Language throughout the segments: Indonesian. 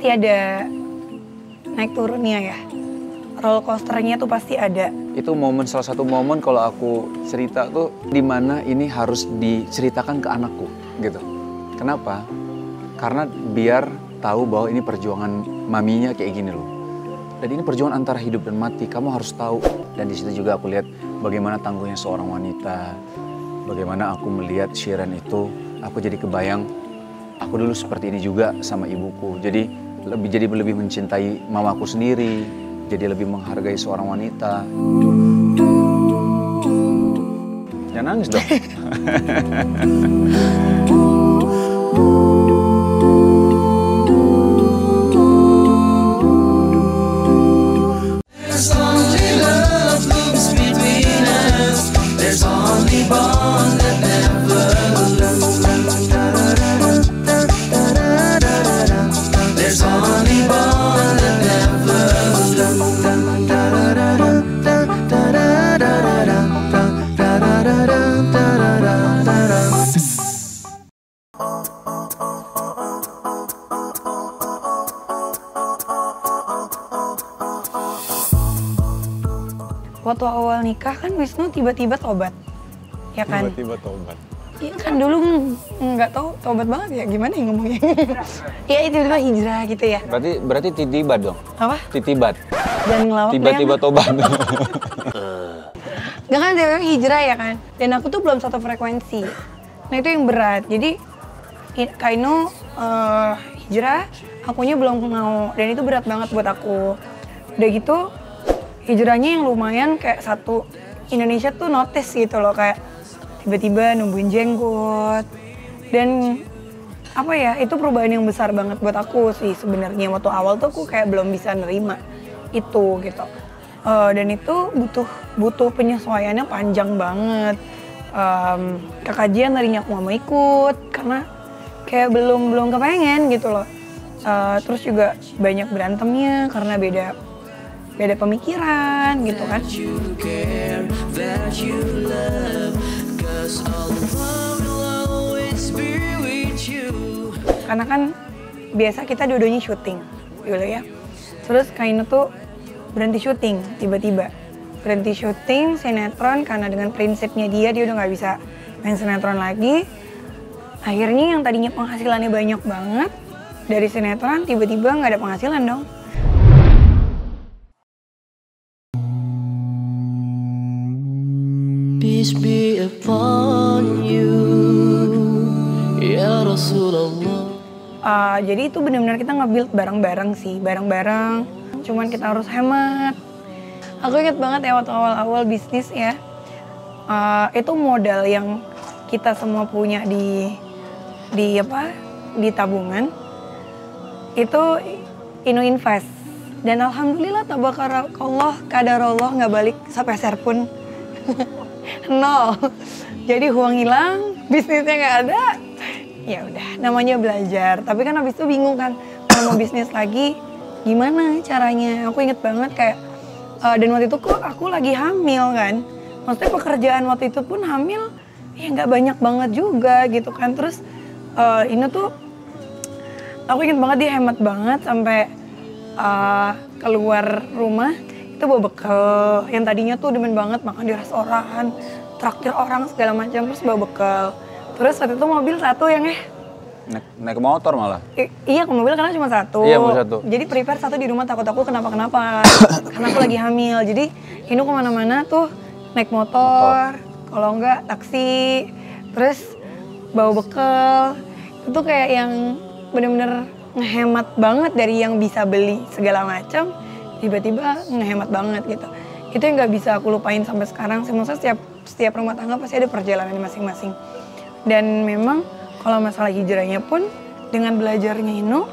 pasti ada naik turunnya ya. Roller coasternya tuh pasti ada. Itu salah satu momen kalau aku cerita tuh dimana ini harus diceritakan ke anakku gitu. Kenapa? Karena biar tahu bahwa ini perjuangan maminya kayak gini loh. Dan ini perjuangan antara hidup dan mati, kamu harus tahu. Dan di situ juga aku lihat bagaimana tangguhnya seorang wanita. Bagaimana aku melihat Shiren itu, aku jadi kebayang aku dulu seperti ini juga sama ibuku. Jadi lebih mencintai mamaku sendiri. Jadi lebih menghargai seorang wanita. Jangan nangis dong. Waktu awal nikah kan Wisnu tiba-tiba tobat, ya kan? Tiba-tiba tobat. Iya kan dulu nggak tahu tobat banget ya, gimana ya ngomongnya? Iya tiba-tiba hijrah gitu ya. Berarti titibat dong? Apa? Titibat. Dan ngelawak Tiba-tiba tobat. Gak kan tiba-tiba hijrah ya kan? Dan aku tuh belum satu frekuensi. Nah itu yang berat. Jadi Kak Inu hijrah, akunya belum mau. Dan itu berat banget buat aku. Udah gitu hijrahnya yang lumayan kayak satu Indonesia tuh notice gitu loh, kayak tiba-tiba numbuhin jenggot. Dan apa ya, itu perubahan yang besar banget buat aku sih sebenarnya. Waktu awal tuh aku kayak belum bisa nerima itu gitu. Dan itu butuh penyesuaiannya panjang banget. Ke kajian tadinya aku gak mau ikut karena kayak belum kepengen gitu loh. Terus juga banyak berantemnya karena beda pemikiran gitu kan. Karena kan biasa kita dua-duanya syuting dulu ya. Terus Kak Inu tuh berhenti syuting tiba-tiba. Berhenti syuting sinetron karena dengan prinsipnya dia udah nggak bisa main sinetron lagi. Akhirnya yang tadinya penghasilannya banyak banget dari sinetron tiba-tiba nggak ada penghasilan dong. Peace be upon you, ya Rasulullah. Jadi itu benar-benar kita nge-build bareng-bareng sih, bareng-bareng. Cuman kita harus hemat. Aku ingat banget ya waktu awal-awal bisnis ya. Itu modal yang kita semua punya di tabungan. Itu Inu invest. Dan alhamdulillah tabarakallah qadarullah nggak balik sepeser pun. Nol. Jadi uang hilang, bisnisnya nggak ada. Ya udah, namanya belajar. Tapi kan habis itu bingung kan, kalau mau bisnis lagi gimana caranya? Aku inget banget kayak dan waktu itu aku lagi hamil kan. Maksudnya pekerjaan waktu itu pun hamil ya nggak banyak banget juga gitu kan. Terus ini tuh aku inget banget dia hemat banget sampai keluar rumah itu bawa bekal yang tadinya tuh demen banget makan di restoran, traktir orang segala macam, terus bawa bekal. Terus waktu itu mobil satu yang naik motor malah. Iya ke mobil karena cuma satu. Iya mau satu. Jadi prepare satu di rumah, takut aku kenapa-kenapa. Karena aku lagi hamil. Jadi Inu kemana-mana tuh naik motor. Kalau enggak taksi. Terus bawa bekal. Itu kayak yang bener-bener ngehemat banget dari yang bisa beli segala macam. Tiba-tiba ngehemat banget gitu. Itu yang nggak bisa aku lupain sampai sekarang sih. Maksudnya setiap rumah tangga pasti ada perjalanan masing-masing. Dan memang kalau masalah hijrahnya pun dengan belajarnya Inu,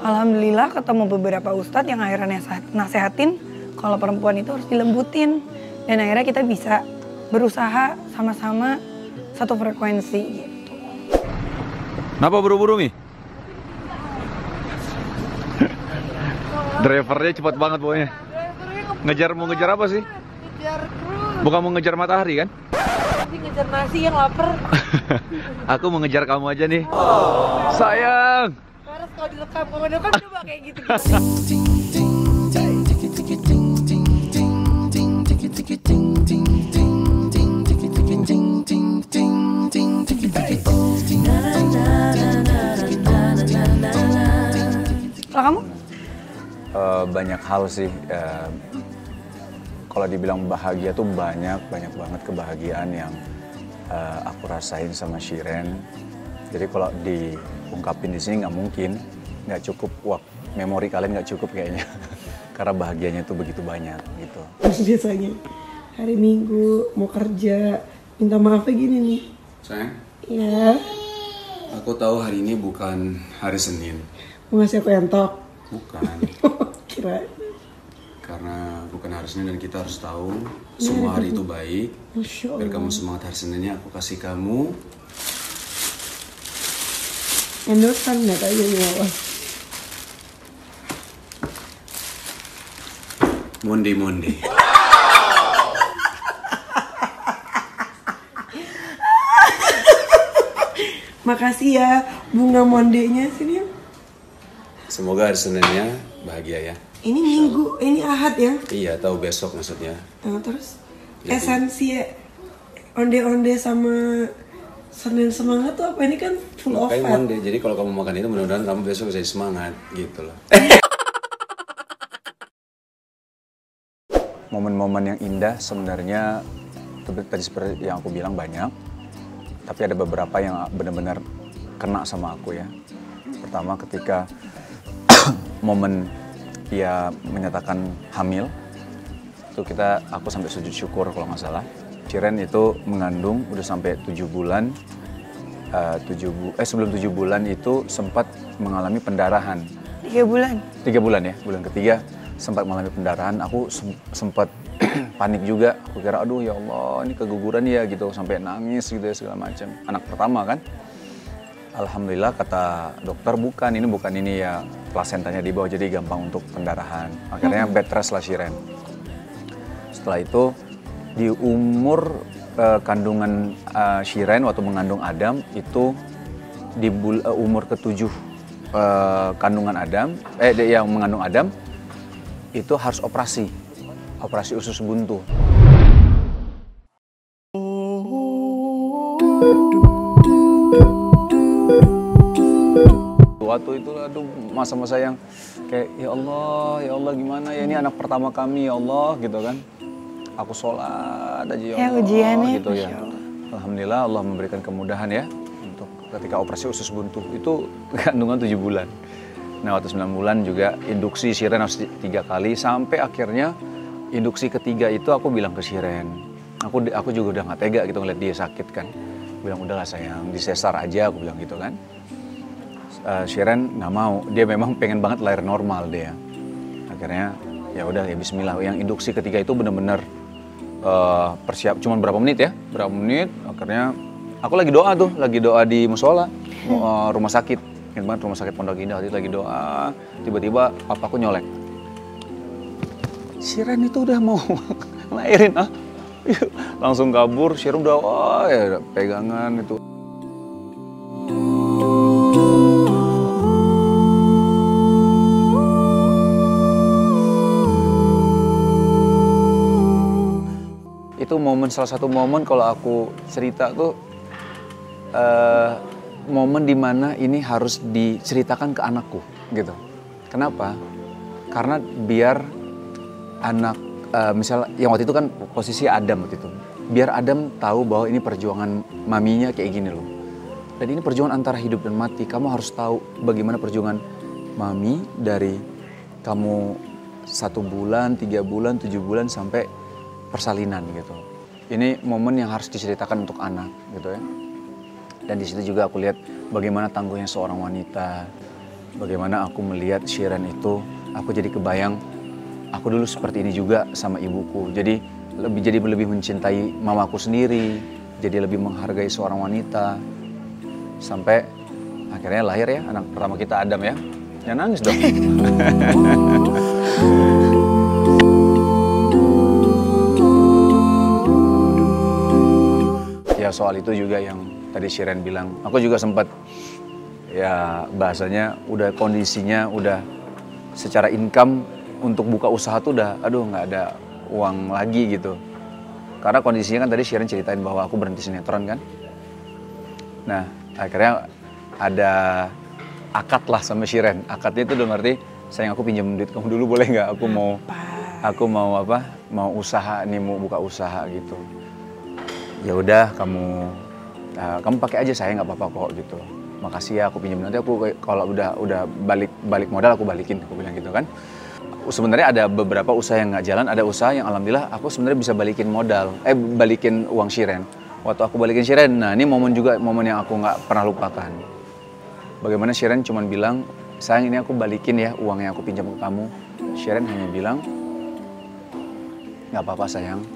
alhamdulillah ketemu beberapa ustadz yang akhirnya nasehatin kalau perempuan itu harus dilembutin. Dan akhirnya kita bisa berusaha sama-sama satu frekuensi gitu. Kenapa buru-buru Mi? Drivernya cepat banget pokoknya. Mau ngejar apa sih? Ngejar kru. Bukan mau ngejar matahari kan? Tapi ngejar nasi yang lapar. Aku mengejar kamu aja nih. Oh. Sayang. Harus kalau direkam. Kalau direkam coba kayak gitu. Kalau kamu? Banyak hal sih. Kalau dibilang bahagia tuh banyak banget kebahagiaan yang aku rasain sama Shiren. Jadi kalau diungkapin di sini nggak mungkin, nggak cukup. Wah, memori kalian nggak cukup kayaknya. Karena bahagianya tuh begitu banyak gitu. Biasanya hari Minggu mau kerja minta maafnya gini nih. Sayang, Ya, aku tahu hari ini bukan hari Senin. mau ngasih aku entok. Bukan. Kira. Karena bukan hari Senin dan kita harus tahu semua hari itu baik. Masya Biar Allah. kamu semangat hari Seninnya, aku kasih kamu Endorsan nggak aja nih Allah. Monde. Makasih ya bunga mondenya sini. Semoga hari Seninnya bahagia ya. Ini Minggu, ini Ahad ya. Iya, tahu besok maksudnya. Nah, terus Jadi- esensi onde-onde sama Senin semangat tuh apa? Ini kan full of Kayak fat. monde. Jadi kalau kamu makan itu mudah-mudahan kamu besok bisa semangat gitu loh. Momen-momen yang indah sebenarnya tadi seperti yang aku bilang banyak. Tapi ada beberapa yang benar-benar kena sama aku ya. Pertama ketika momen dia menyatakan hamil, itu aku sampai sujud syukur kalau nggak salah. Shiren itu mengandung udah sampai 7 bulan. Sebelum 7 bulan itu sempat mengalami pendarahan. 3 bulan. 3 bulan ya, bulan ketiga sempat mengalami pendarahan. Aku sempat panik juga. Aku kira aduh ya Allah ini keguguran ya gitu, sampai nangis gitu ya segala macam. Anak pertama kan. Alhamdulillah kata dokter bukan ini ya, plasentanya di bawah jadi gampang untuk pendarahan. Akhirnya bed rest lah Shiren. Setelah itu di umur kandungan Shiren waktu mengandung Adam itu di umur ke-7 kandungan Adam, yang mengandung Adam itu harus operasi usus buntu. Waktu itu aduh masa-masa yang kayak ya Allah gimana ya ini anak pertama kami ya Allah gitu kan. Aku sholat aja ya Ya, Allah ujiannya, gitu ya. Masya Allah. Alhamdulillah Allah memberikan kemudahan ya untuk ketika operasi usus buntu itu kandungan 7 bulan. Nah waktu 9 bulan juga induksi Shiren harus 3 kali sampai akhirnya induksi ketiga itu aku bilang ke Shiren. Aku juga udah gak tega gitu ngeliat dia sakit kan. Bilang udahlah sayang disesar aja aku bilang gitu kan. Shiren nggak mau, dia memang pengen banget lahir normal dia. Akhirnya ya udah ya Bismillah. Yang induksi ketiga itu benar-benar persiap, cuman berapa menit ya, akhirnya aku lagi doa di musola rumah sakit, ingat banget rumah sakit Pondok Indah, lagi doa, tiba-tiba papaku nyolek, Shiren itu udah mau lahirin langsung kabur, Shiren udah ya pegangan itu. Itu salah satu momen kalau aku cerita tuh momen dimana ini harus diceritakan ke anakku gitu. Kenapa? Karena biar anak misal yang waktu itu kan posisi Adam waktu itu, biar Adam tahu bahwa ini perjuangan maminya kayak gini loh. Dan ini perjuangan antara hidup dan mati. Kamu harus tahu bagaimana perjuangan mami dari kamu 1 bulan, 3 bulan, 7 bulan sampai persalinan gitu. Ini momen yang harus diceritakan untuk anak gitu ya. Dan di situ juga aku lihat bagaimana tangguhnya seorang wanita. Bagaimana aku melihat Shiren itu, aku jadi kebayang aku dulu seperti ini juga sama ibuku. Jadi lebih mencintai mamaku sendiri, jadi lebih menghargai seorang wanita. Sampai akhirnya lahir ya anak pertama kita Adam ya. Jangan nangis dong. Ya soal itu juga yang tadi Shiren bilang, aku juga sempat ya bahasanya udah kondisinya udah secara income untuk buka usaha tuh udah aduh nggak ada uang lagi gitu. Karena kondisinya kan tadi Shiren ceritain bahwa aku berhenti sinetron kan. Nah akhirnya ada akad lah sama Shiren. Akadnya itu dalam arti sayang aku pinjam duit kamu dulu boleh nggak? Aku mau apa? Mau usaha nih, mau buka usaha gitu. Ya udah kamu pakai aja saya nggak apa-apa kok gitu. Makasih ya aku pinjam, nanti aku kalau udah balik modal aku balikin, aku bilang gitu kan. Sebenarnya ada beberapa usaha yang nggak jalan, ada usaha yang alhamdulillah aku sebenarnya bisa balikin balikin uang Shiren. Waktu aku balikin Shiren, nah ini momen yang aku nggak pernah lupakan. Bagaimana Shiren cuman bilang, sayang ini aku balikin ya uang yang aku pinjam ke kamu. Shiren hanya bilang, nggak apa-apa sayang.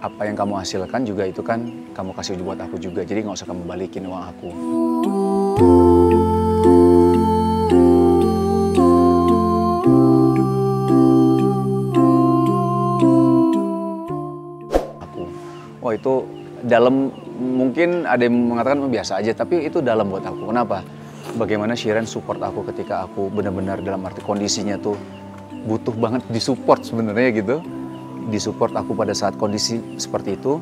Apa yang kamu hasilkan juga itu kan kamu kasih buat aku juga, jadi nggak usah kamu balikin uang aku. Wah itu dalam, mungkin ada yang mengatakan biasa aja, tapi itu dalam buat aku. Kenapa? Bagaimana Shiren support aku ketika aku benar-benar dalam arti kondisinya tuh butuh banget disupport sebenarnya gitu. Disupport aku pada saat kondisi seperti itu.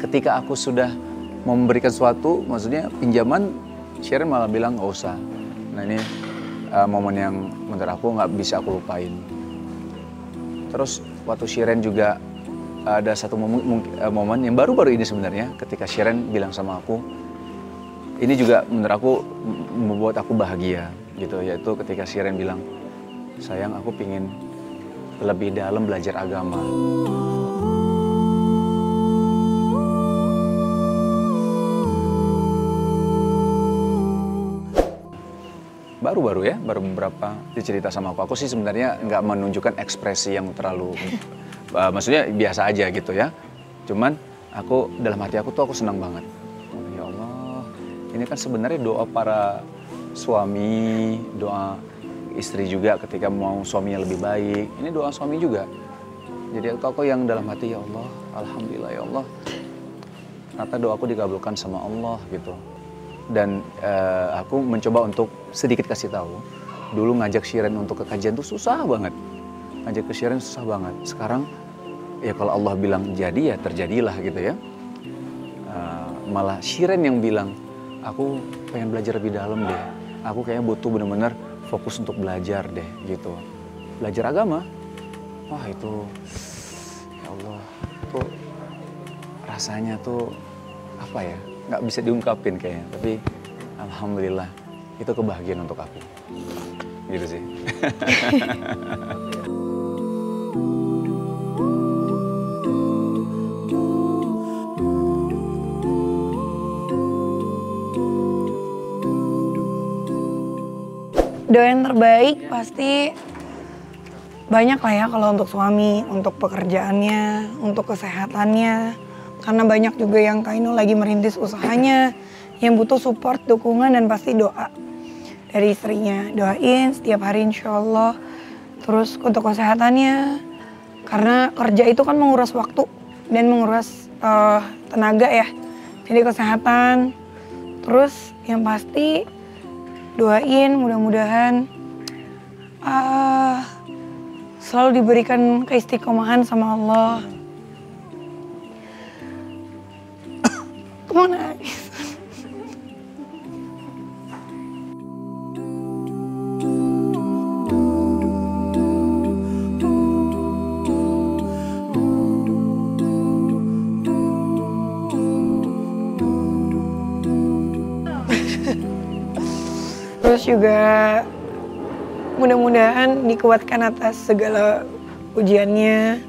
Ketika aku sudah mau memberikan sesuatu, maksudnya pinjaman, Shiren malah bilang nggak usah. Nah ini momen yang menurut aku nggak bisa aku lupain. Terus waktu Shiren juga ada satu momen yang baru-baru ini sebenarnya, ketika Shiren bilang sama aku, ini juga menurut aku membuat aku bahagia gitu, yaitu ketika Shiren bilang, sayang aku pingin lebih dalam belajar agama. Baru-baru ya, baru beberapa dicerita sama aku. Aku sih sebenarnya nggak menunjukkan ekspresi yang terlalu, maksudnya biasa aja gitu ya. Cuman aku dalam hati aku senang banget. Ya Allah, ini kan sebenarnya doa para suami, doa istri juga ketika mau suaminya lebih baik. Ini doa suami juga. Jadi aku yang dalam hati, ya Allah, alhamdulillah ya Allah. Ternyata doaku dikabulkan sama Allah gitu. Dan aku mencoba untuk sedikit kasih tahu. Dulu ngajak Shiren untuk ke kajian tuh susah banget. Ngajak ke Shiren susah banget. Sekarang ya kalau Allah bilang jadi ya terjadilah gitu ya. Malah Shiren yang bilang, aku pengen belajar lebih dalam deh. Aku kayaknya butuh bener-bener fokus untuk belajar deh gitu. Belajar agama. Wah itu, ya Allah, itu rasanya tuh apa ya, nggak bisa diungkapin kayaknya. Tapi alhamdulillah itu kebahagiaan untuk aku. Gitu sih. Doa yang terbaik pasti banyak lah ya kalau untuk suami, untuk pekerjaannya, untuk kesehatannya. Karena banyak juga yang Kak Inul lagi merintis usahanya, yang butuh support, dukungan, dan pasti doa dari istrinya. Doain setiap hari insya Allah. Terus untuk kesehatannya, karena kerja itu kan menguras waktu dan menguras tenaga ya. Jadi kesehatan. Terus yang pasti doain mudah-mudahan selalu diberikan keistiqomahan sama Allah. Mau nangis. Terus juga mudah-mudahan dikuatkan atas segala ujiannya,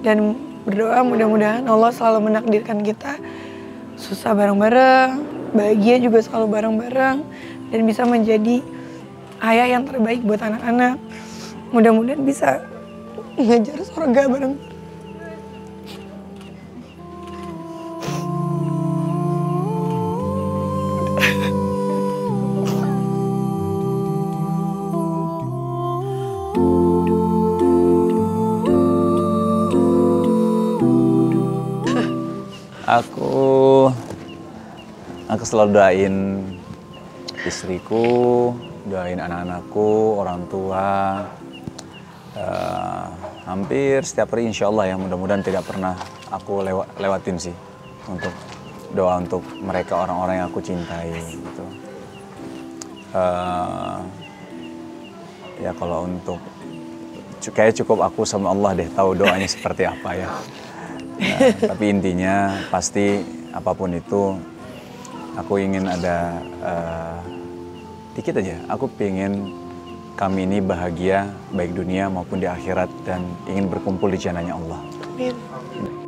dan berdoa mudah-mudahan Allah selalu menakdirkan kita susah bareng-bareng, bahagia juga selalu bareng-bareng, dan bisa menjadi ayah yang terbaik buat anak-anak. Mudah-mudahan bisa ngejar surga bareng-bareng. Aku selalu doain istriku, doain anak-anakku, orang tua. Hampir setiap hari insya Allah ya, mudah-mudahan tidak pernah aku lewatin sih untuk doa untuk mereka, orang-orang yang aku cintai gitu. Ya kalau untuk kayak cukup aku sama Allah deh tahu doanya seperti apa ya. Tapi intinya pasti apapun itu aku ingin ada dikit aja. Aku pengen kami ini bahagia baik dunia maupun di akhirat dan ingin berkumpul di jannahnya Allah. Amin.